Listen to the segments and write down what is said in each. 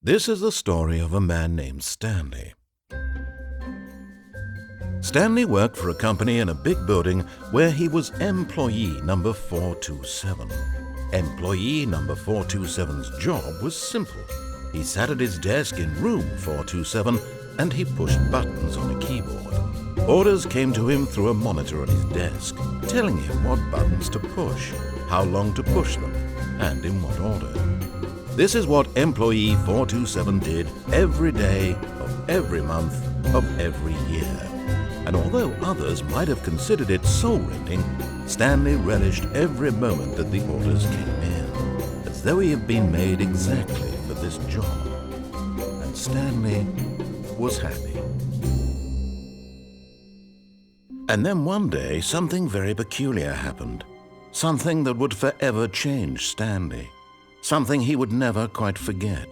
This is the story of a man named Stanley. Stanley worked for a company in a big building where he was employee number 427. Employee number 427's job was simple. He sat at his desk in room 427 and he pushed buttons on a keyboard. Orders came to him through a monitor on his desk, telling him what buttons to push, how long to push them, and in what order. This is what employee 427 did every day of every month of every year. And although others might have considered it soul-rending, Stanley relished every moment that the orders came in, as though he had been made exactly for this job. And Stanley was happy. And then one day, something very peculiar happened. Something that would forever change Stanley. Something he would never quite forget.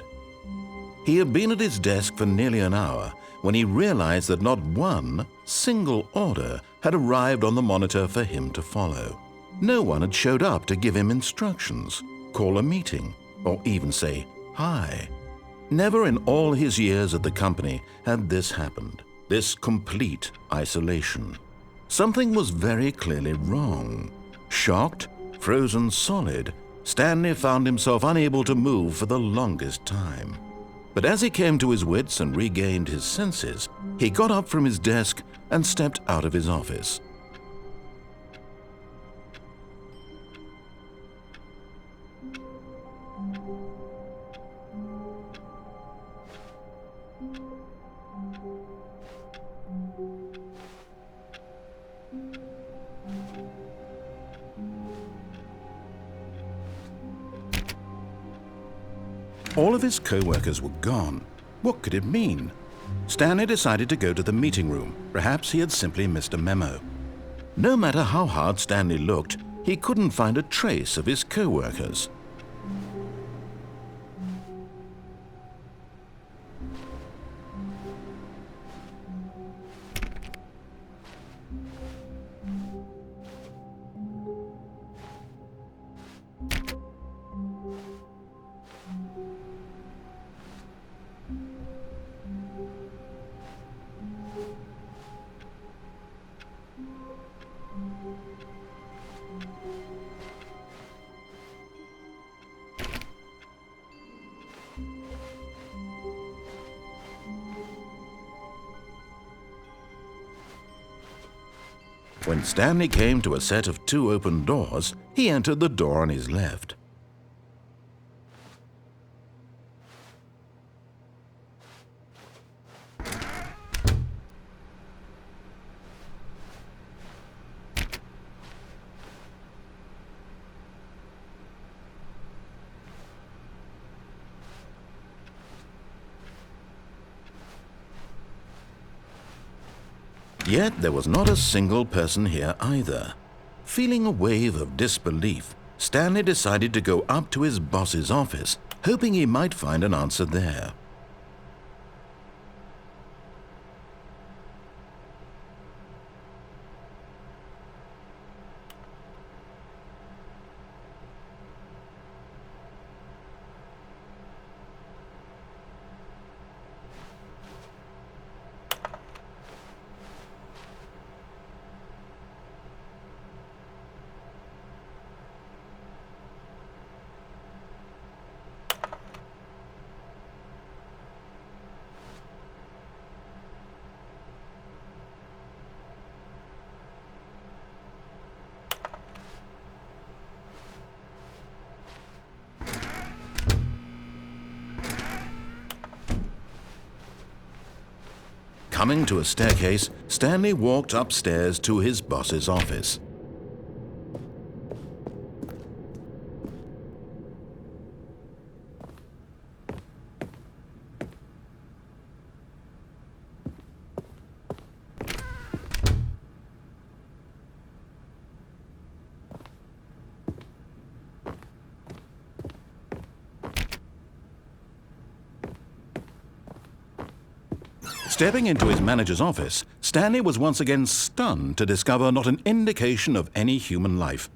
He had been at his desk for nearly an hour when he realized that not one single order had arrived on the monitor for him to follow. No one had showed up to give him instructions, call a meeting, or even say hi. Never in all his years at the company had this happened, this complete isolation. Something was very clearly wrong. Shocked, frozen solid, Stanley found himself unable to move for the longest time. But as he came to his wits and regained his senses, he got up from his desk and stepped out of his office. All of his co-workers were gone. What could it mean? Stanley decided to go to the meeting room. Perhaps he had simply missed a memo. No matter how hard Stanley looked, he couldn't find a trace of his co-workers. When Stanley came to a set of 2 open doors, he entered the door on his left. Yet there was not a single person here either. Feeling a wave of disbelief, Stanley decided to go up to his boss's office, hoping he might find an answer there. Coming to a staircase, Stanley walked upstairs to his boss's office. Stepping into his manager's office, Stanley was once again stunned to discover not an indication of any human life.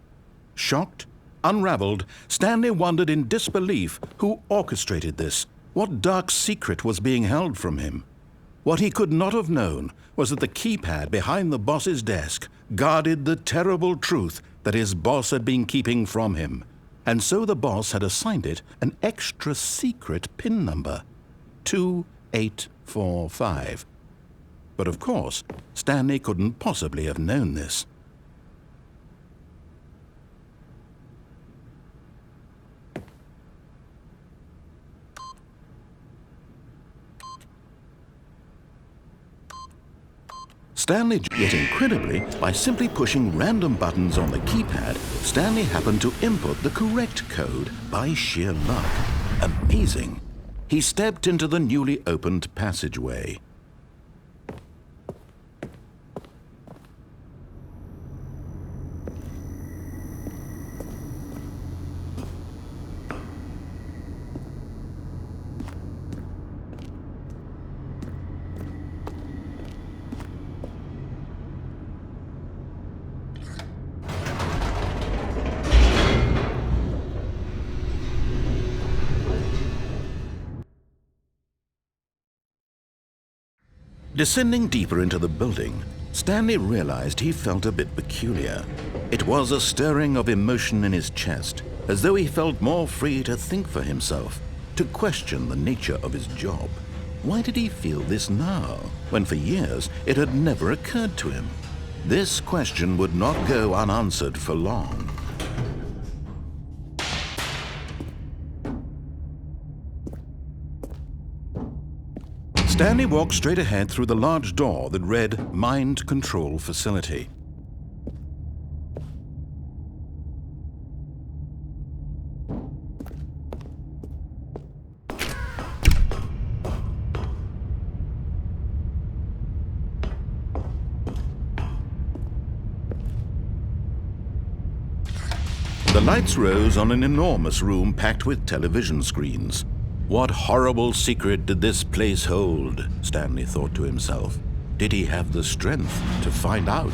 Shocked, unraveled, Stanley wondered in disbelief who orchestrated this, what dark secret was being held from him. What he could not have known was that the keypad behind the boss's desk guarded the terrible truth that his boss had been keeping from him, and so the boss had assigned it an extra secret PIN number, 2845. But of course, Stanley couldn't possibly have known this. Stanley, yet incredibly, by simply pushing random buttons on the keypad, Stanley happened to input the correct code by sheer luck. Amazing. He stepped into the newly opened passageway. Descending deeper into the building, Stanley realized he felt a bit peculiar. It was a stirring of emotion in his chest, as though he felt more free to think for himself, to question the nature of his job. Why did he feel this now, when for years it had never occurred to him? This question would not go unanswered for long. Stanley walked straight ahead through the large door that read Mind Control Facility. The lights rose on an enormous room packed with television screens. What horrible secret did this place hold? Stanley thought to himself. Did he have the strength to find out?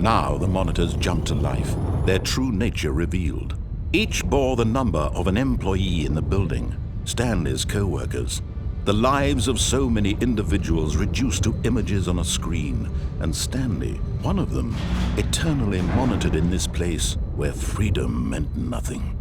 Now the monitors jumped to life, their true nature revealed. Each bore the number of an employee in the building, Stanley's co-workers. The lives of so many individuals reduced to images on a screen, and Stanley, one of them, eternally monitored in this place where freedom meant nothing.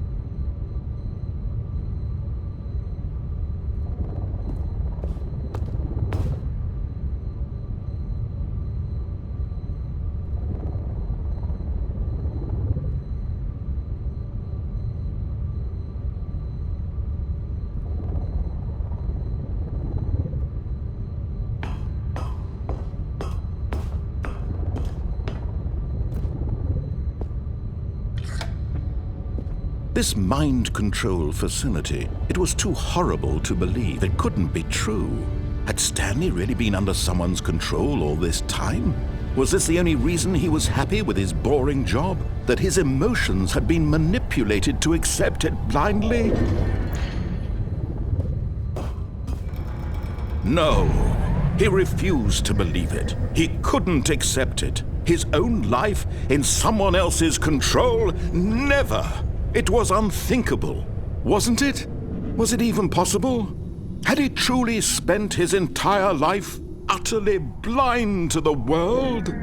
This mind control facility, it was too horrible to believe. It couldn't be true. Had Stanley really been under someone's control all this time? Was this the only reason he was happy with his boring job? That his emotions had been manipulated to accept it blindly? No, he refused to believe it. He couldn't accept it. His own life in someone else's control? Never! It was unthinkable, wasn't it? Was it even possible? Had he truly spent his entire life utterly blind to the world?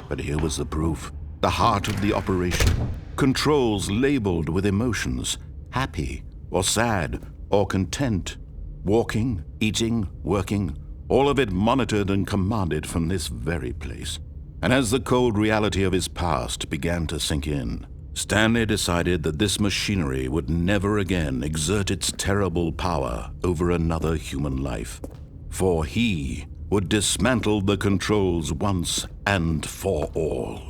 But here was the proof, the heart of the operation. Controls labeled with emotions, happy or sad or content. Walking, eating, working, all of it monitored and commanded from this very place. And as the cold reality of his past began to sink in, Stanley decided that this machinery would never again exert its terrible power over another human life. For he would dismantle the controls once and for all.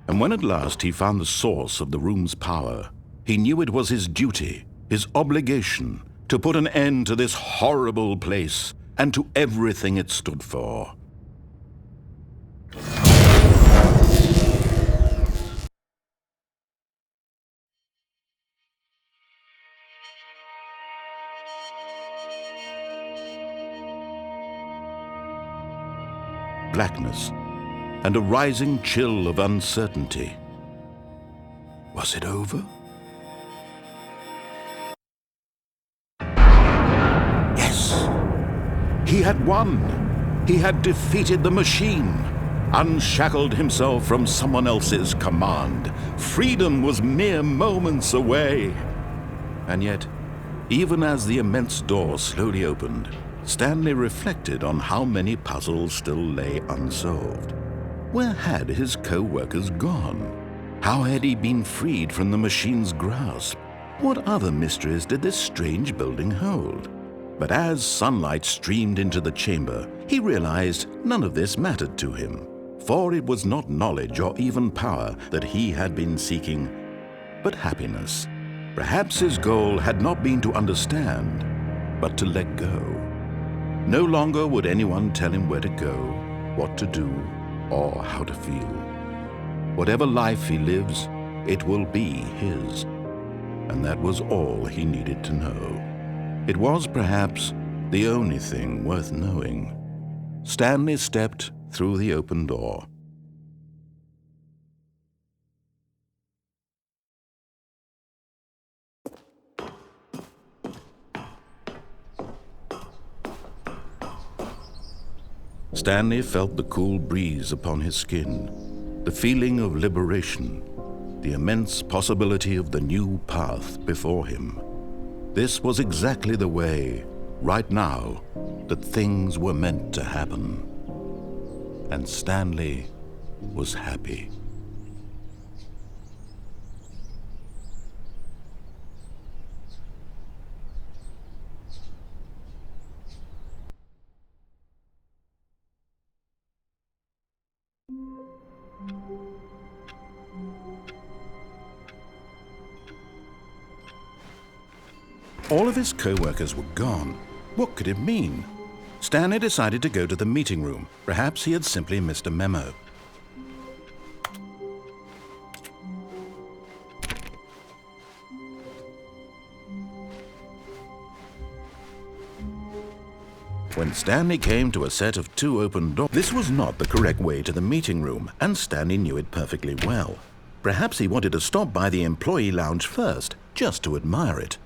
And when at last he found the source of the room's power, he knew it was his duty, his obligation, to put an end to this horrible place and to everything it stood for. Blackness and a rising chill of uncertainty. Was it over? Yes! He had won! He had defeated the machine, unshackled himself from someone else's command. Freedom was mere moments away. And yet, even as the immense door slowly opened, Stanley reflected on how many puzzles still lay unsolved. Where had his co-workers gone? How had he been freed from the machine's grasp? What other mysteries did this strange building hold? But as sunlight streamed into the chamber, he realized none of this mattered to him, for it was not knowledge or even power that he had been seeking, but happiness. Perhaps his goal had not been to understand, but to let go. No longer would anyone tell him where to go, what to do, or how to feel. Whatever life he lives, it will be his. And that was all he needed to know. It was perhaps the only thing worth knowing. Stanley stepped through the open door. Stanley felt the cool breeze upon his skin, the feeling of liberation, the immense possibility of the new path before him. This was exactly the way, right now, that things were meant to happen. And Stanley was happy. All of his co-workers were gone. What could it mean? Stanley decided to go to the meeting room. Perhaps he had simply missed a memo. When Stanley came to a set of 2 open doors, this was not the correct way to the meeting room, and Stanley knew it perfectly well. Perhaps he wanted to stop by the employee lounge first, just to admire it.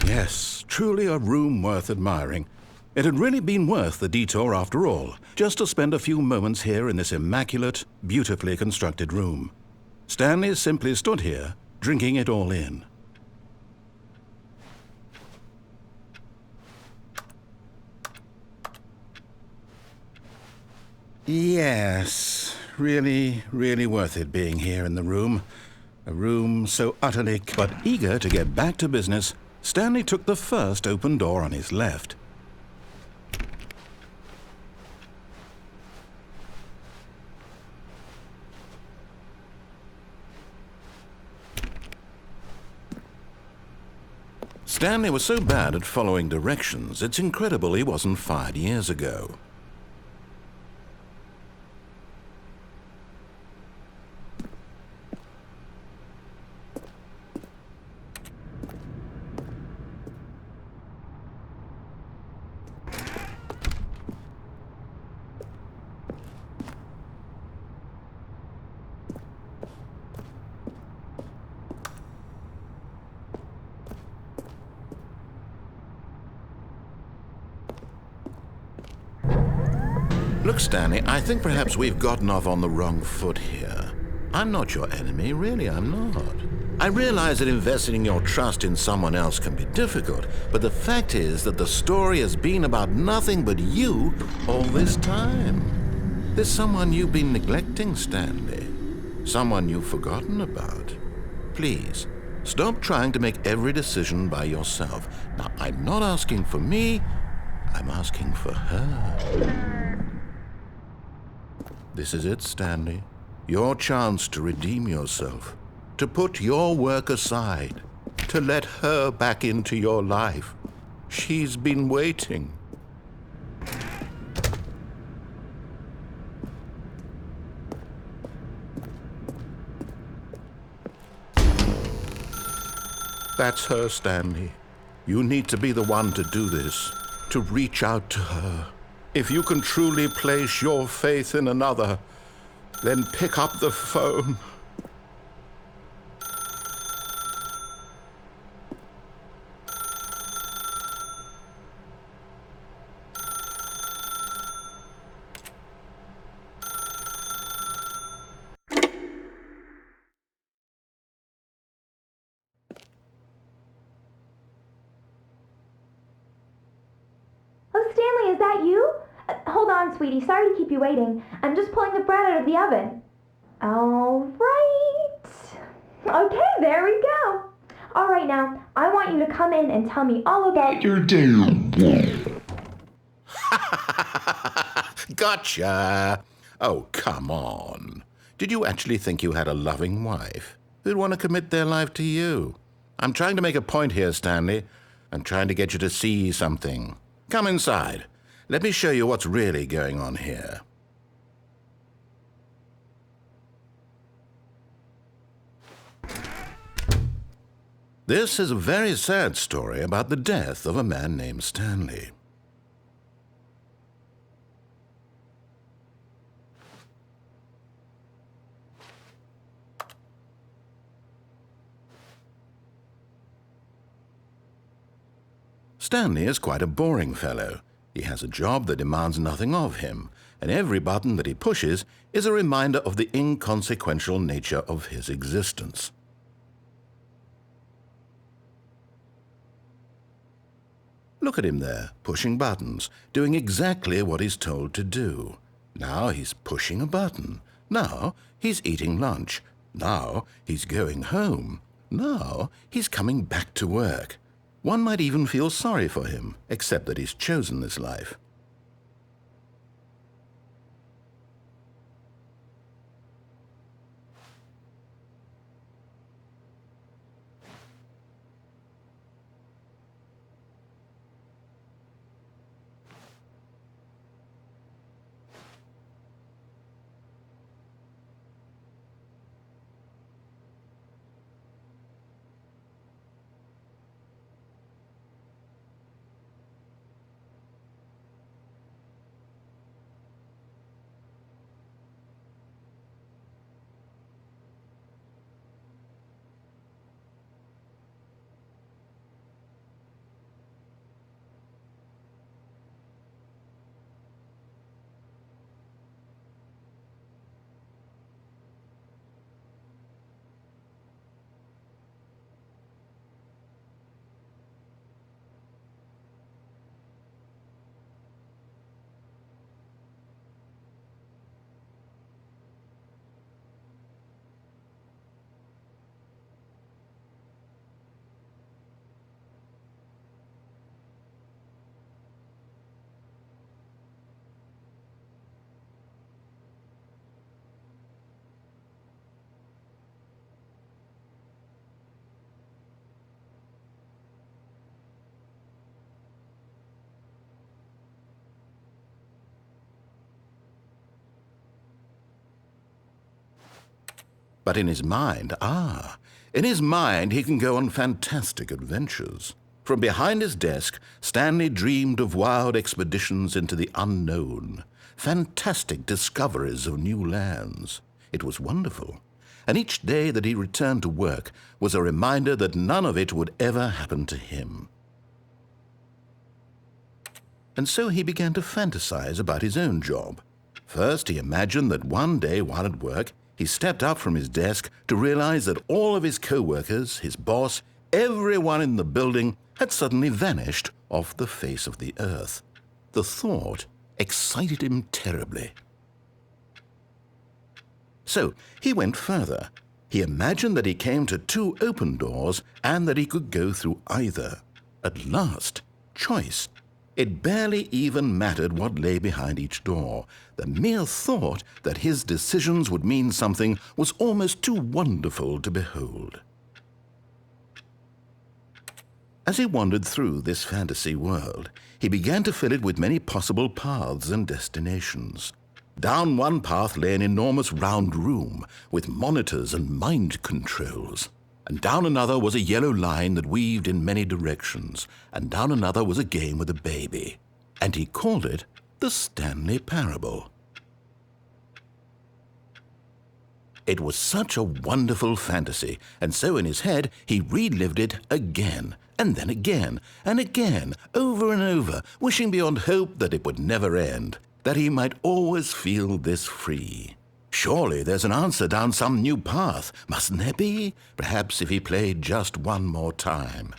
Yes, truly a room worth admiring. It had really been worth the detour after all, just to spend a few moments here in this immaculate, beautifully constructed room. Stanley simply stood here, drinking it all in. Yes, really worth it being here in the room. A room so utterly... But eager to get back to business, Stanley took the first open door on his left. Stanley was so bad at following directions, it's incredible he wasn't fired years ago. Look, Stanley, I think perhaps we've gotten off on the wrong foot here. I'm not your enemy, really, I'm not. I realize that investing your trust in someone else can be difficult, but the fact is that the story has been about nothing but you all this time. There's someone you've been neglecting, Stanley. Someone you've forgotten about. Please, stop trying to make every decision by yourself. Now, I'm not asking for me, I'm asking for her. This is it, Stanley. Your chance to redeem yourself. To put your work aside. To let her back into your life. She's been waiting. That's her, Stanley. You need to be the one to do this, to reach out to her. If you can truly place your faith in another, then pick up the phone. Stanley, is that you? Hold on, sweetie. Sorry to keep you waiting. I'm just pulling the bread out of the oven. All right. Okay, there we go. All right, now, I want you to come in and tell me all about your day. Gotcha. Oh, come on. Did you actually think you had a loving wife who'd want to commit their life to you? I'm trying to make a point here, Stanley. I'm trying to get you to see something. Come inside. Let me show you what's really going on here. This is a very sad story about the death of a man named Stanley. Stanley is quite a boring fellow. He has a job that demands nothing of him, and every button that he pushes is a reminder of the inconsequential nature of his existence. Look at him there, pushing buttons, doing exactly what he's told to do. Now he's pushing a button. Now he's eating lunch. Now he's going home. Now he's coming back to work. One might even feel sorry for him, except that he's chosen this life. But in his mind, he can go on fantastic adventures. From behind his desk, Stanley dreamed of wild expeditions into the unknown, fantastic discoveries of new lands. It was wonderful, and each day that he returned to work was a reminder that none of it would ever happen to him. And so he began to fantasize about his own job. First, he imagined that one day while at work, He stepped up from his desk to realize that all of his co-workers, his boss, everyone in the building had suddenly vanished off the face of the earth. The thought excited him terribly. So he went further. He imagined that he came to 2 open doors and that he could go through either. At last, choice. It barely even mattered what lay behind each door. The mere thought that his decisions would mean something was almost too wonderful to behold. As he wandered through this fantasy world, he began to fill it with many possible paths and destinations. Down one path lay an enormous round room with monitors and mind controls. And down another was a yellow line that weaved in many directions, and down another was a game with a baby. And he called it the Stanley Parable. It was such a wonderful fantasy, and so in his head he relived it again, and then again, and again, over and over, wishing beyond hope that it would never end, that he might always feel this free. Surely there's an answer down some new path, mustn't there be? Perhaps if he played just one more time.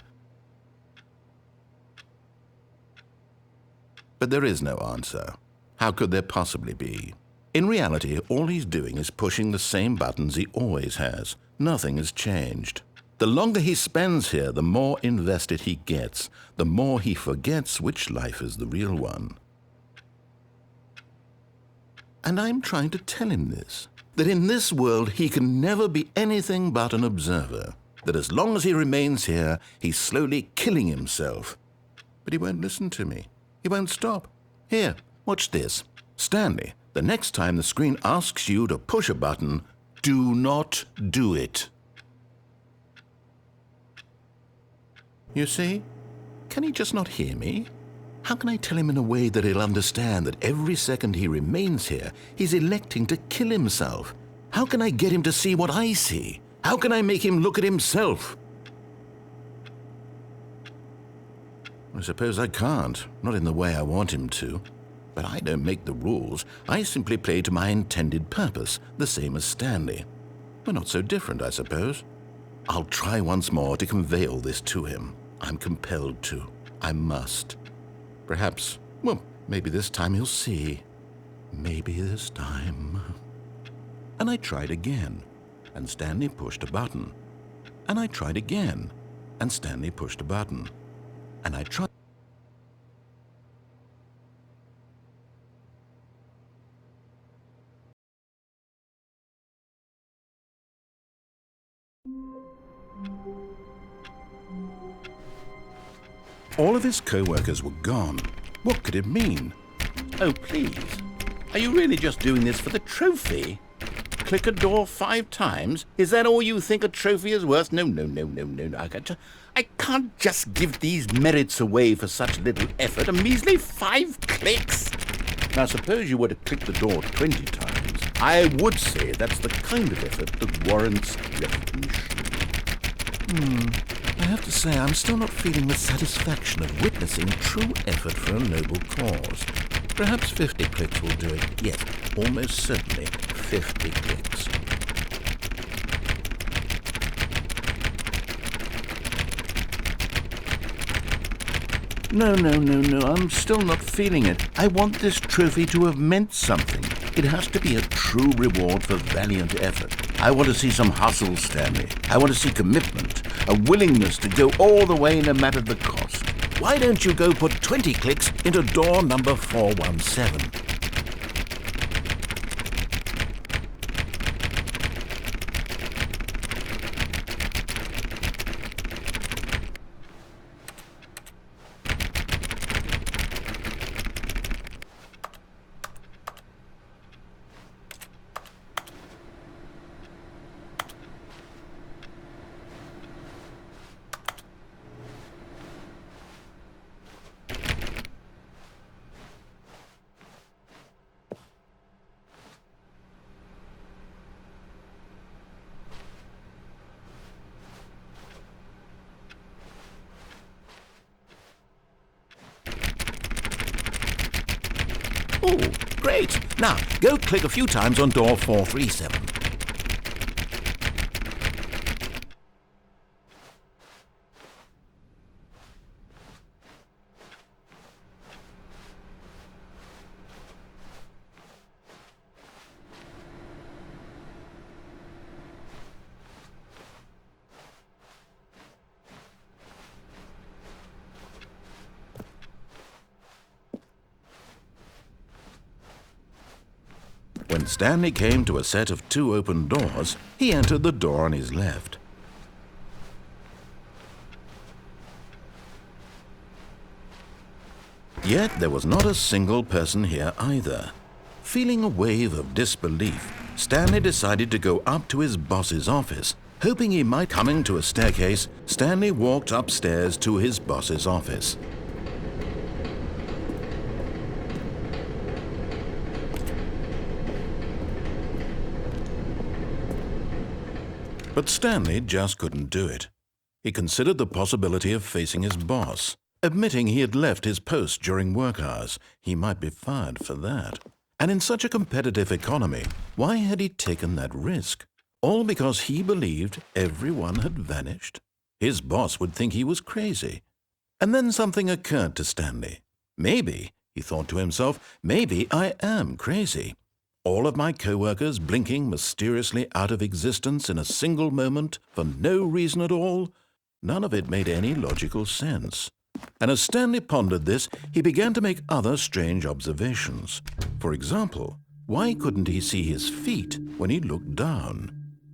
But there is no answer. How could there possibly be? In reality, all he's doing is pushing the same buttons he always has. Nothing has changed. The longer he spends here, the more invested he gets, the more he forgets which life is the real one. And I'm trying to tell him this, that in this world he can never be anything but an observer, that as long as he remains here, he's slowly killing himself. But he won't listen to me. He won't stop. Here, watch this. Stanley, the next time the screen asks you to push a button, do not do it. You see? Can he just not hear me? How can I tell him in a way that he'll understand that every second he remains here, he's electing to kill himself? How can I get him to see what I see? How can I make him look at himself? I suppose I can't, not in the way I want him to. But I don't make the rules. I simply play to my intended purpose, the same as Stanley. We're not so different, I suppose. I'll try once more to convey all this to him. I'm compelled to. I must. Perhaps, well, maybe this time he'll see. Maybe this time. And I tried again, and Stanley pushed a button. And I tried again, and Stanley pushed a button. And I tried. All of his co-workers were gone. What could it mean? Oh, please. Are you really just doing this for the trophy? Click a door 5 times? Is that all you think a trophy is worth? No. I can't just give these merits away for such little effort. A measly 5 clicks. Now, suppose you were to click the door 20 times. I would say that's the kind of effort that warrants recognition. I have to say, I'm still not feeling the satisfaction of witnessing true effort for a noble cause. Perhaps 50 clicks will do it. Yes, almost certainly 50 clicks. No, I'm still not feeling it. I want this trophy to have meant something. It has to be a true reward for valiant effort. I want to see some hustle, Stanley. I want to see commitment, a willingness to go all the way no matter the cost. Why don't you go put 20 clicks into door number 417? Oh, great. Now, go click a few times on door 437. When Stanley came to a set of 2 open doors, he entered the door on his left. Yet there was not a single person here either. Feeling a wave of disbelief, Stanley decided to go up to his boss's office. Hoping he might coming to a staircase, Stanley walked upstairs to his boss's office. But Stanley just couldn't do it. He considered the possibility of facing his boss. Admitting he had left his post during work hours, he might be fired for that. And in such a competitive economy, why had he taken that risk? All because he believed everyone had vanished? His boss would think he was crazy. And then something occurred to Stanley. Maybe, he thought to himself, maybe I am crazy. All of my co-workers blinking mysteriously out of existence in a single moment for no reason at all? None of it made any logical sense. And as Stanley pondered this, he began to make other strange observations. For example, why couldn't he see his feet when he looked down?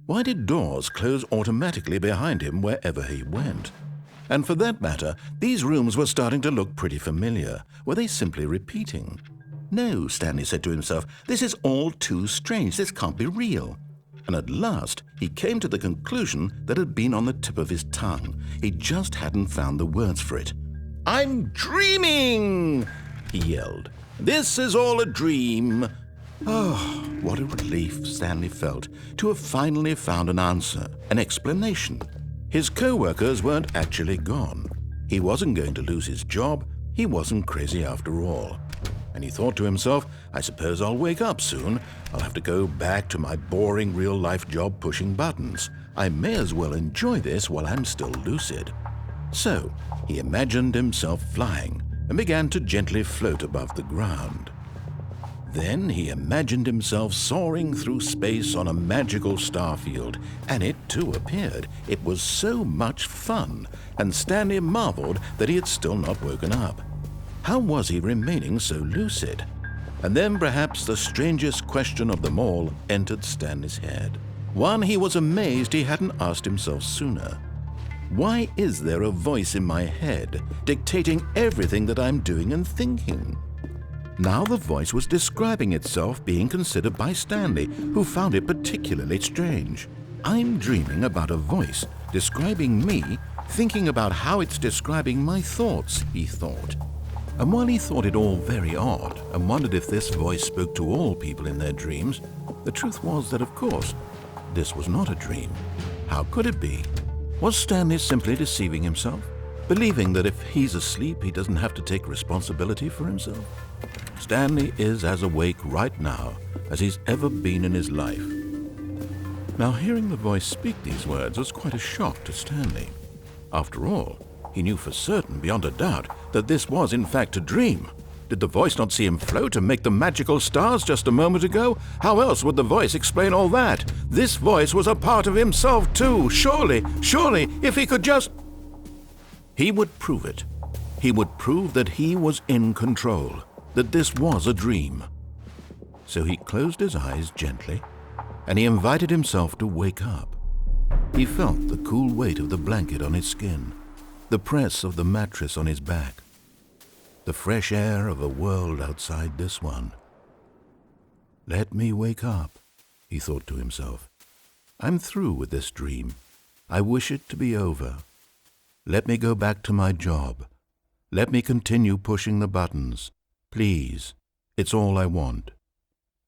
Why did doors close automatically behind him wherever he went? And for that matter, these rooms were starting to look pretty familiar. Were they simply repeating? No, Stanley said to himself, this is all too strange. This can't be real. And at last, he came to the conclusion that had been on the tip of his tongue. He just hadn't found the words for it. "I'm dreaming!" he yelled. "This is all a dream." Oh, what a relief Stanley felt to have finally found an answer, an explanation. His co-workers weren't actually gone. He wasn't going to lose his job. He wasn't crazy after all. And he thought to himself, I suppose I'll wake up soon. I'll have to go back to my boring real-life job pushing buttons. I may as well enjoy this while I'm still lucid. So he imagined himself flying and began to gently float above the ground. Then he imagined himself soaring through space on a magical starfield, and it too appeared. It was so much fun, and Stanley marveled that he had still not woken up. How was he remaining so lucid? And then perhaps the strangest question of them all entered Stanley's head. One he was amazed he hadn't asked himself sooner. Why is there a voice in my head dictating everything that I'm doing and thinking? Now the voice was describing itself being considered by Stanley, who found it particularly strange. I'm dreaming about a voice describing me, thinking about how it's describing my thoughts, he thought. And while he thought it all very odd and wondered if this voice spoke to all people in their dreams, the truth was that, of course, this was not a dream. How could it be? Was Stanley simply deceiving himself, believing that if he's asleep, he doesn't have to take responsibility for himself? Stanley is as awake right now as he's ever been in his life. Now, hearing the voice speak these words was quite a shock to Stanley. After all, he knew for certain, beyond a doubt, that this was in fact a dream. Did the voice not see him float and make the magical stars just a moment ago? How else would the voice explain all that? This voice was a part of himself too. Surely, if he could just... He would prove it. He would prove that he was in control, that this was a dream. So he closed his eyes gently, and he invited himself to wake up. He felt the cool weight of the blanket on his skin, the press of the mattress on his back, the fresh air of a world outside this one. Let me wake up, he thought to himself. I'm through with this dream. I wish it to be over. Let me go back to my job. Let me continue pushing the buttons. Please, it's all I want.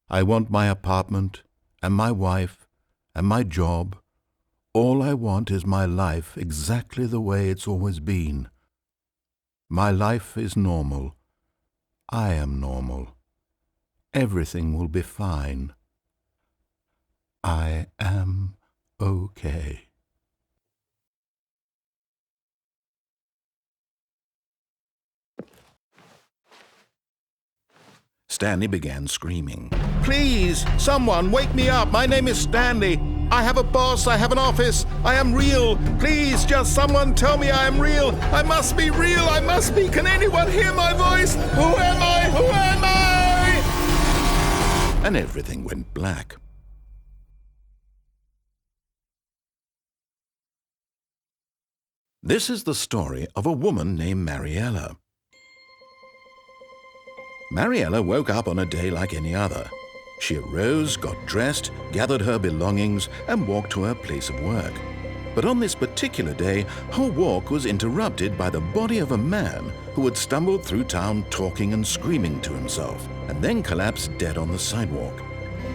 I want my apartment and my wife and my job. All I want is my life exactly the way it's always been. My life is normal. I am normal. Everything will be fine. I am okay. Stanley began screaming. Please, someone wake me up. My name is Stanley. I have a boss. I have an office. I am real. Please, just someone tell me I am real. I must be real. I must be. Can anyone hear my voice? Who am I? Who am I? and everything went black. This is the story of a woman named Mariella. Mariella woke up on a day like any other. She arose, got dressed, gathered her belongings, and walked to her place of work. But on this particular day, her walk was interrupted by the body of a man who had stumbled through town talking and screaming to himself, and then collapsed dead on the sidewalk.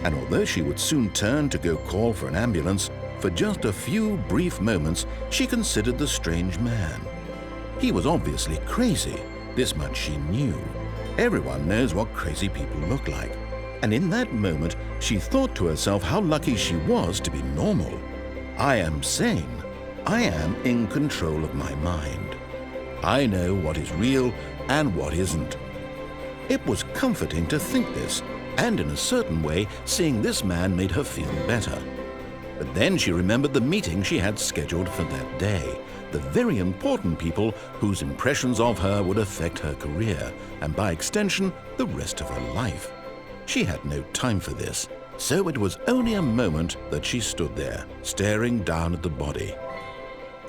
And although she would soon turn to go call for an ambulance, for just a few brief moments she considered the strange man. He was obviously crazy, this much she knew. Everyone knows what crazy people look like. And in that moment, she thought to herself how lucky she was to be normal. I am sane. I am in control of my mind. I know what is real and what isn't. It was comforting to think this, and in a certain way, seeing this man made her feel better. But then she remembered the meeting she had scheduled for that day, the very important people whose impressions of her would affect her career, and by extension, the rest of her life. She had no time for this, so it was only a moment that she stood there, staring down at the body.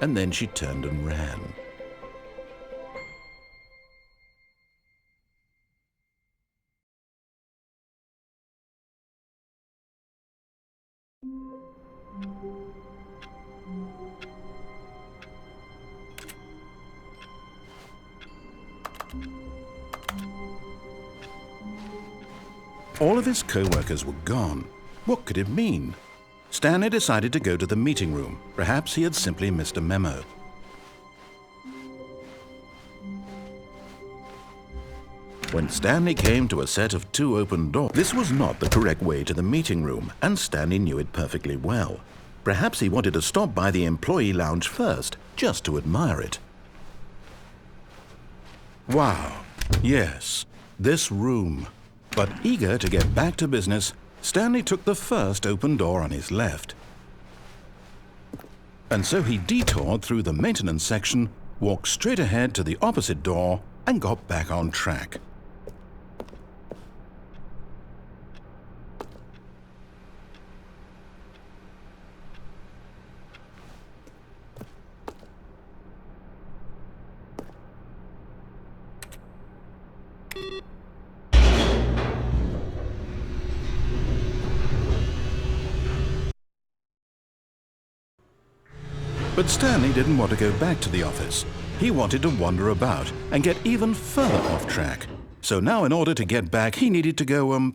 And then she turned and ran. All of his co-workers were gone. What could it mean? Stanley decided to go to the meeting room. Perhaps he had simply missed a memo. When Stanley came to a set of 2 open doors, this was not the correct way to the meeting room, and Stanley knew it perfectly well. Perhaps he wanted to stop by the employee lounge first, just to admire it. Wow, yes, this room. But eager to get back to business, Stanley took the first open door on his left. And so he detoured through the maintenance section, walked straight ahead to the opposite door, and got back on track. But Stanley didn't want to go back to the office. He wanted to wander about and get even further off track. So now in order to get back, he needed to go,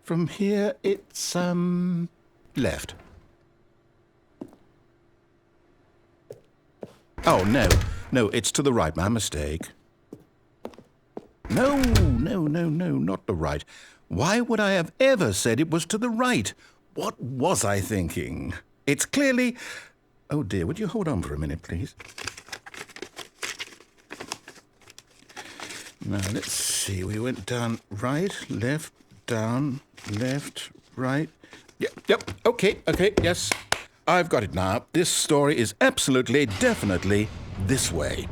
from here it's, left. Oh, no, it's to the right, my mistake. No, not the right. Why would I have ever said it was to the right? What was I thinking? It's clearly... Oh dear, would you hold on for a minute, please? Now, let's see. We went down right, left, down, left, right. Yep, okay, yes. I've got it now. This story is absolutely, definitely this way.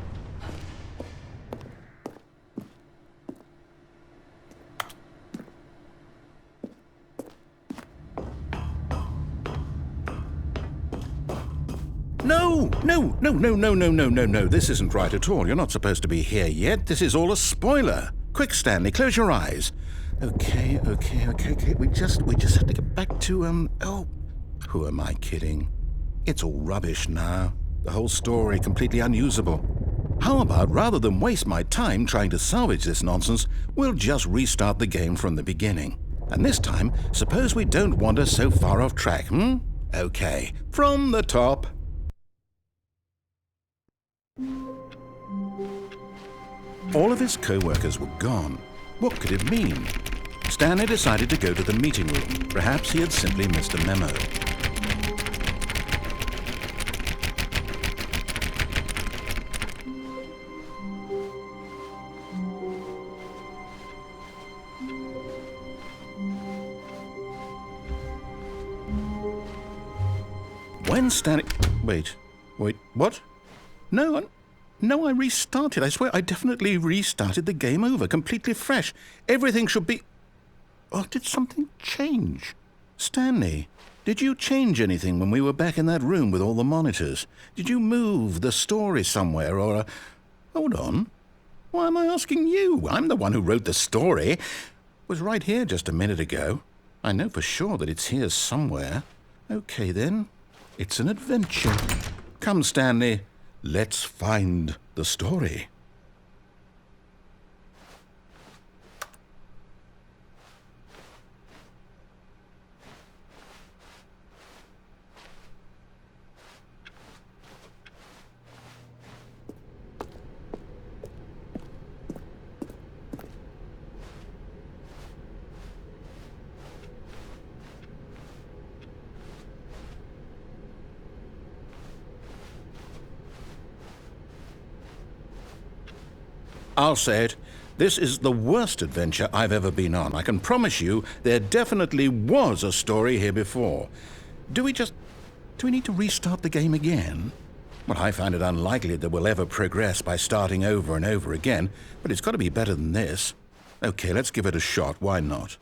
No, this isn't right at all. You're not supposed to be here yet. This is all a spoiler. Quick, Stanley, close your eyes. Okay. We just have to get back to, oh, who am I kidding? It's all rubbish now. The whole story completely unusable. How about, rather than waste my time trying to salvage this nonsense, we'll just restart the game from the beginning. And this time, suppose we don't wander so far off track, Okay, from the top. All of his co-workers were gone. What could it mean? Stanley decided to go to the meeting room. Perhaps he had simply missed a memo. When Stanley... Wait, what? No, No, I restarted. I swear I definitely restarted the game over, completely fresh. Everything should be... Oh, did something change? Stanley, did you change anything when we were back in that room with all the monitors? Did you move the story somewhere or... Hold on. Why am I asking you? I'm the one who wrote the story. It was right here just a minute ago. I know for sure that it's here somewhere. Okay, then. It's an adventure. Come, Stanley. Let's find the story. I'll say it. This is the worst adventure I've ever been on. I can promise you there definitely was a story here before. Do we need to restart the game again? Well, I find it unlikely that we'll ever progress by starting over and over again, but it's got to be better than this. Okay, let's give it a shot. Why not?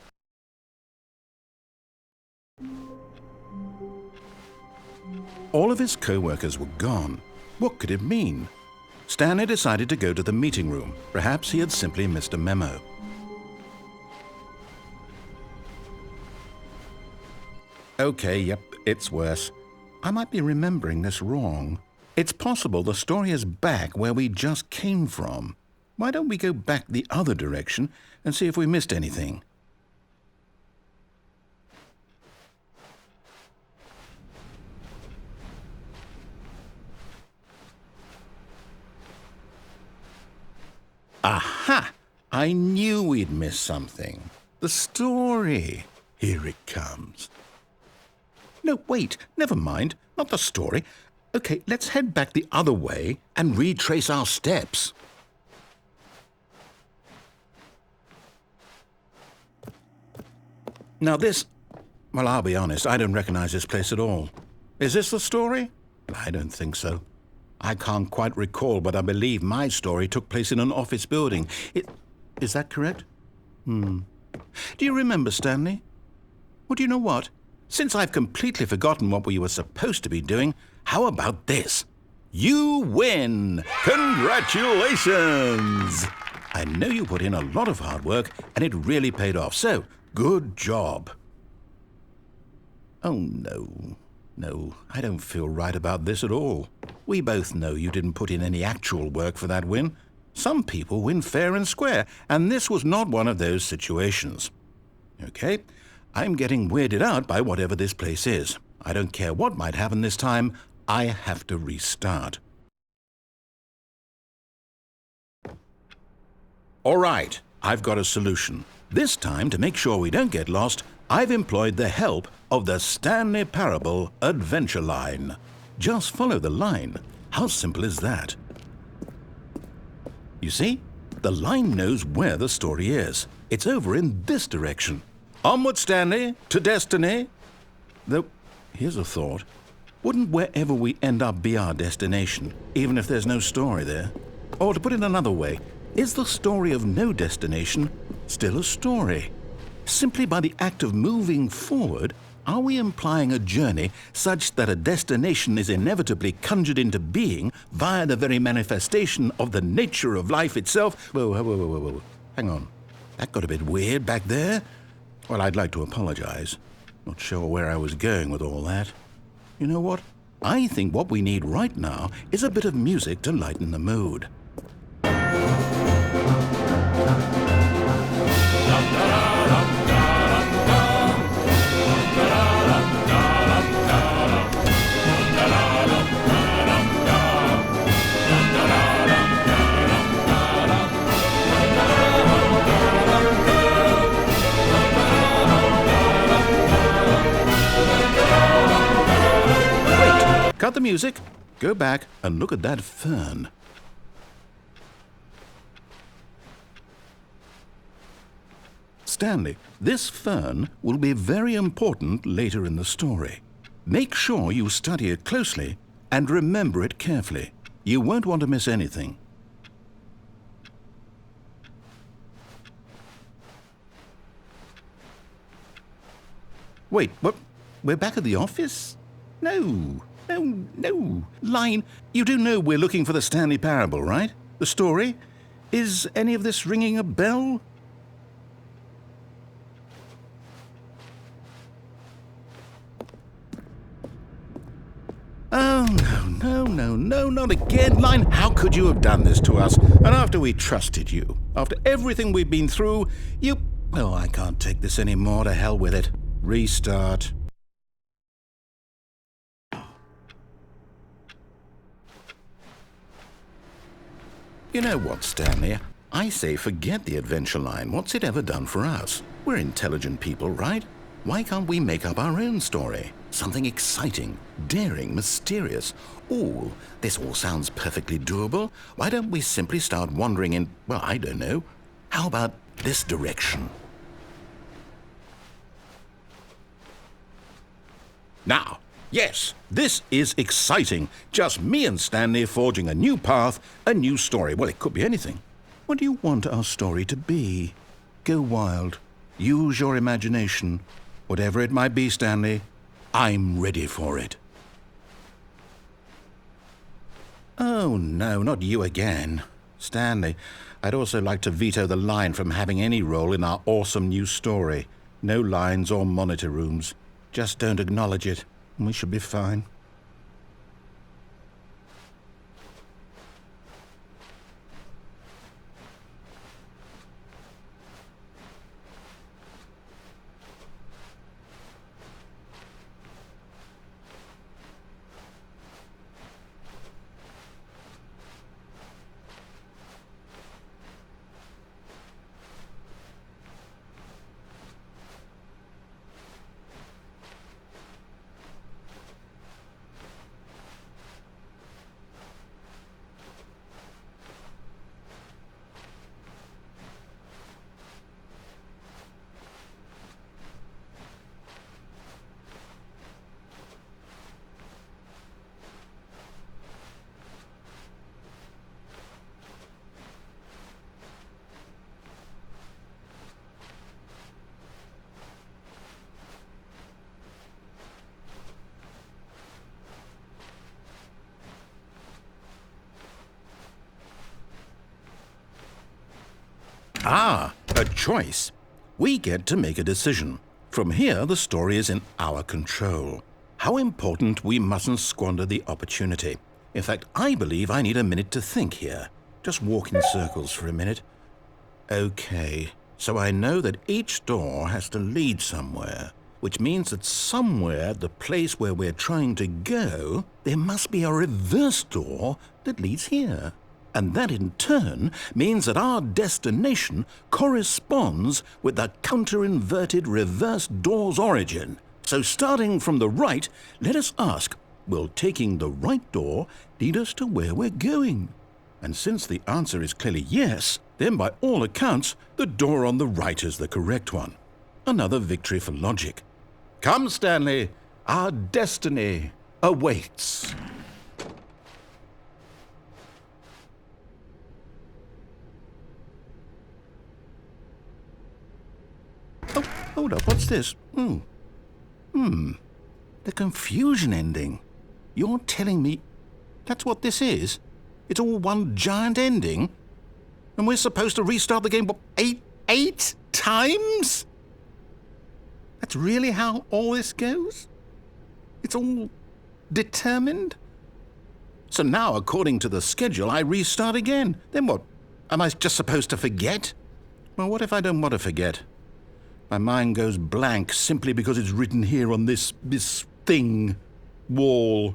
All of his co-workers were gone. What could it mean? Stanley decided to go to the meeting room. Perhaps he had simply missed a memo. Okay, yep, it's worse. I might be remembering this wrong. It's possible the story is back where we just came from. Why don't we go back the other direction and see if we missed anything? Aha! I knew we'd missed something. The story. Here it comes. No, wait, never mind. Not the story. Okay, let's head back the other way and retrace our steps. Now this... Well, I'll be honest, I don't recognize this place at all. Is this the story? I don't think so. I can't quite recall, but I believe my story took place in an office building. Is that correct? Do you remember, Stanley? Well, do you know what? Since I've completely forgotten what we were supposed to be doing, how about this? You win! Congratulations! I know you put in a lot of hard work, and it really paid off, so good job. Oh, no. No, I don't feel right about this at all. We both know you didn't put in any actual work for that win. Some people win fair and square, and this was not one of those situations. Okay, I'm getting weirded out by whatever this place is. I don't care what might happen this time. I have to restart. All right, I've got a solution. This time, to make sure we don't get lost, I've employed the help of the Stanley Parable Adventure Line. Just follow the line. How simple is that? You see? The line knows where the story is. It's over in this direction. Onward, Stanley, to destiny. Though, here's a thought. Wouldn't wherever we end up be our destination, even if there's no story there? Or to put it another way, is the story of no destination still a story? Simply by the act of moving forward, are we implying a journey such that a destination is inevitably conjured into being via the very manifestation of the nature of life itself? Whoa. Hang on. That got a bit weird back there. Well, I'd like to apologize. Not sure where I was going with all that. You know what? I think what we need right now is a bit of music to lighten the mood. Cut the music, go back and look at that fern. Stanley, this fern will be very important later in the story. Make sure you study it closely and remember it carefully. You won't want to miss anything. Wait, what? We're back at the office? No. Line, you do know we're looking for the Stanley Parable, right? The story? Is any of this ringing a bell? Oh, no, not again. Line, how could you have done this to us? And after we trusted you, after everything we've been through, you... Oh, I can't take this anymore. To hell with it. Restart. You know what, Stanley? I say forget the adventure line. What's it ever done for us? We're intelligent people, right? Why can't we make up our own story? Something exciting, daring, mysterious. This all sounds perfectly doable. Why don't we simply start wandering in, well, I don't know. How about this direction? Now, yes, this is exciting. Just me and Stanley forging a new path, a new story. Well, it could be anything. What do you want our story to be? Go wild. Use your imagination. Whatever it might be, Stanley, I'm ready for it. Oh, no, not you again. Stanley, I'd also like to veto the line from having any role in our awesome new story. No lines or monitor rooms. Just don't acknowledge it, and we should be fine. Ah, a choice. We get to make a decision. From here, the story is in our control. How important we mustn't squander the opportunity. In fact, I believe I need a minute to think here. Just walk in circles for a minute. Okay, so I know that each door has to lead somewhere, which means that somewhere at the place where we're trying to go, there must be a reverse door that leads here. And that in turn means that our destination corresponds with the counter-inverted reverse door's origin. So starting from the right, let us ask, will taking the right door lead us to where we're going? And since the answer is clearly yes, then by all accounts, the door on the right is the correct one. Another victory for logic. Come, Stanley, our destiny awaits. Oh, hold up, what's this? The confusion ending. You're telling me that's what this is? It's all one giant ending? And we're supposed to restart the game, what, eight times? That's really how all this goes? It's all determined? So now, according to the schedule, I restart again. Then what? Am I just supposed to forget? Well, what if I don't want to forget? My mind goes blank simply because it's written here on this thing, wall.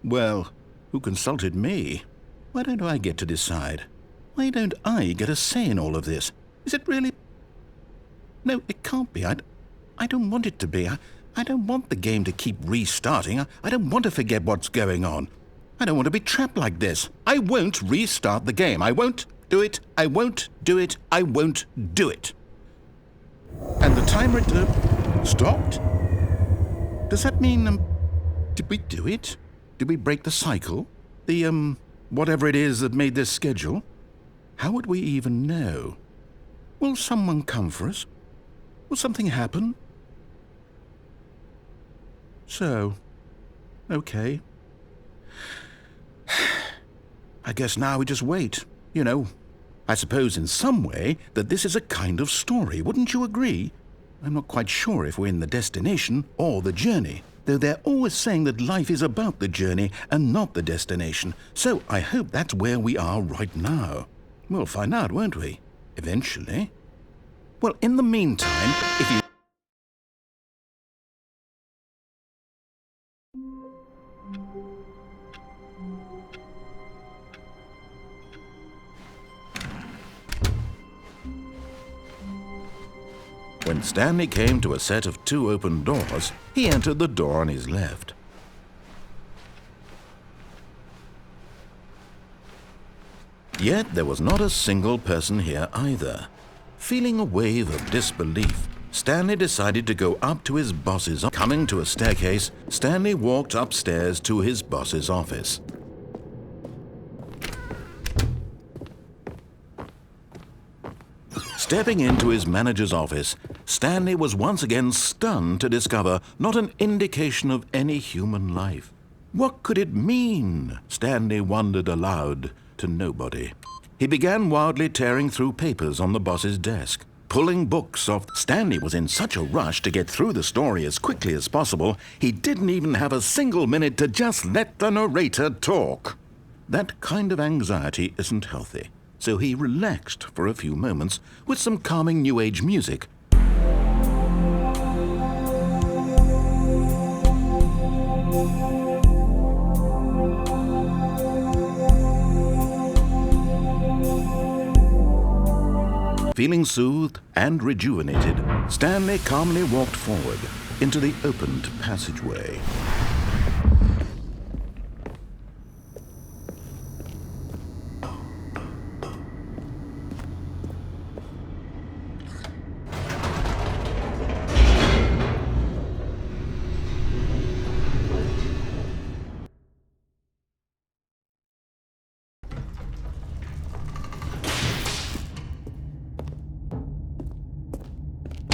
Well, who consulted me? Why don't I get to decide? Why don't I get a say in all of this? Is it really? No, it can't be. I don't want it to be. I don't want the game to keep restarting. I don't want to forget what's going on. I don't want to be trapped like this. I won't restart the game. I won't do it. I won't do it. I won't do it. And the timer stopped? Does that mean, did we do it? Did we break the cycle? The whatever it is that made this schedule? How would we even know? Will someone come for us? Will something happen? So, okay. I guess now we just wait, you know. I suppose in some way that this is a kind of story, wouldn't you agree? I'm not quite sure if we're in the destination or the journey, though they're always saying that life is about the journey and not the destination, so I hope that's where we are right now. We'll find out, won't we? Eventually. Well, in the meantime, if you... When Stanley came to a set of 2 open doors, he entered the door on his left. Yet there was not a single person here either. Feeling a wave of disbelief, Stanley decided to go up to his boss's office. Coming to a staircase, Stanley walked upstairs to his boss's office. Stepping into his manager's office, Stanley was once again stunned to discover not an indication of any human life. What could it mean? Stanley wondered aloud to nobody. He began wildly tearing through papers on the boss's desk, pulling books off. Stanley was in such a rush to get through the story as quickly as possible, he didn't even have a single minute to just let the narrator talk. That kind of anxiety isn't healthy, so he relaxed for a few moments with some calming New Age music. Feeling soothed and rejuvenated, Stanley calmly walked forward into the opened passageway.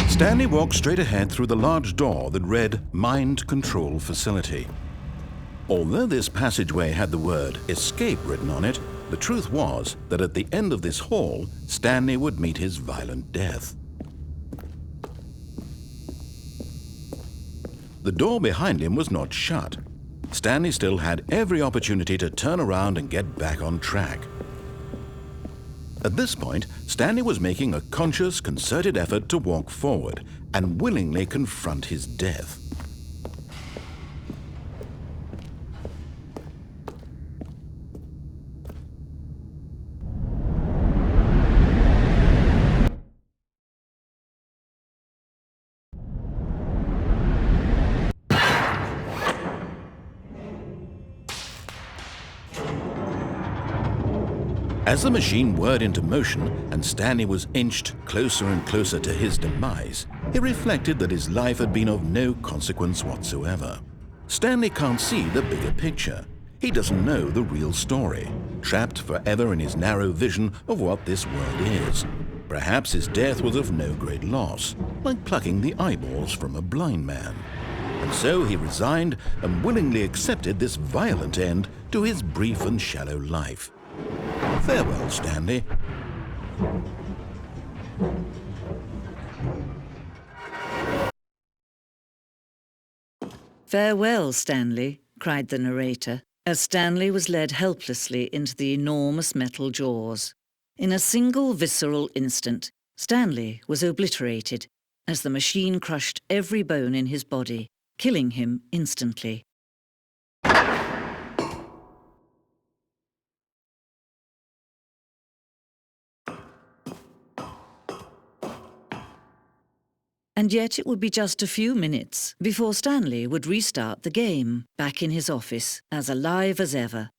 Stanley walked straight ahead through the large door that read Mind Control Facility. Although this passageway had the word Escape written on it, the truth was that at the end of this hall, Stanley would meet his violent death. The door behind him was not shut. Stanley still had every opportunity to turn around and get back on track. At this point, Stanley was making a conscious, concerted effort to walk forward and willingly confront his death. As the machine whirred into motion and Stanley was inched closer and closer to his demise, he reflected that his life had been of no consequence whatsoever. Stanley can't see the bigger picture. He doesn't know the real story, trapped forever in his narrow vision of what this world is. Perhaps his death was of no great loss, like plucking the eyeballs from a blind man. And so he resigned and willingly accepted this violent end to his brief and shallow life. Farewell, Stanley. Farewell, Stanley, cried the narrator, as Stanley was led helplessly into the enormous metal jaws. In a single visceral instant, Stanley was obliterated as the machine crushed every bone in his body, killing him instantly. And yet it would be just a few minutes before Stanley would restart the game, back in his office, as alive as ever.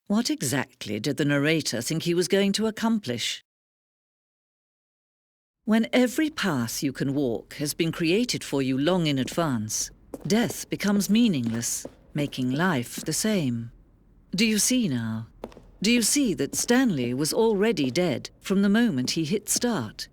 What exactly did the narrator think he was going to accomplish? When every path you can walk has been created for you long in advance, death becomes meaningless, making life the same. Do you see now? Do you see that Stanley was already dead from the moment he hit start?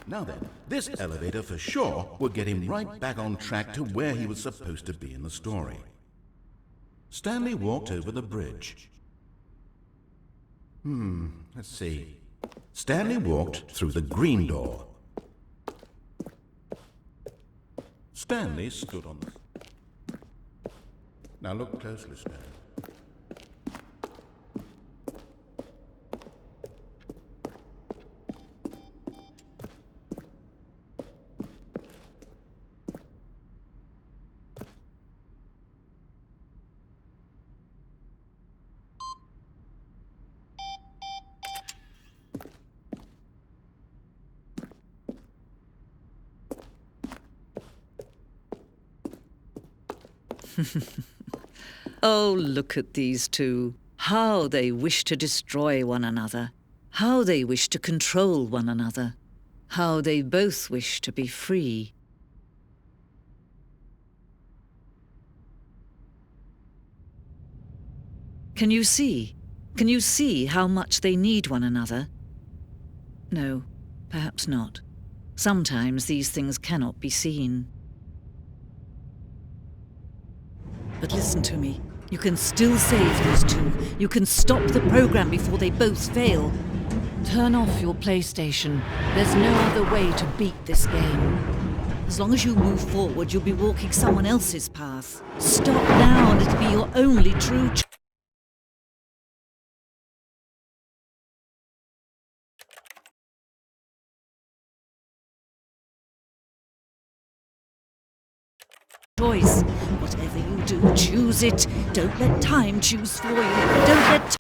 Now then, this elevator for sure would get him right back on track to where he was supposed to be in the story. Stanley walked over the bridge. Let's see. Stanley walked through the green door. Stanley stood on the... Now look closely, Stanley. Oh, look at these two. How they wish to destroy one another. How they wish to control one another. How they both wish to be free. Can you see? Can you see how much they need one another? No, perhaps not. Sometimes these things cannot be seen. But listen to me. You can still save these two. You can stop the program before they both fail. Turn off your PlayStation. There's no other way to beat this game. As long as you move forward, you'll be walking someone else's path. Stop now and it'll be your only true choice. Whatever you do, choose it. Don't let time choose for you. Don't let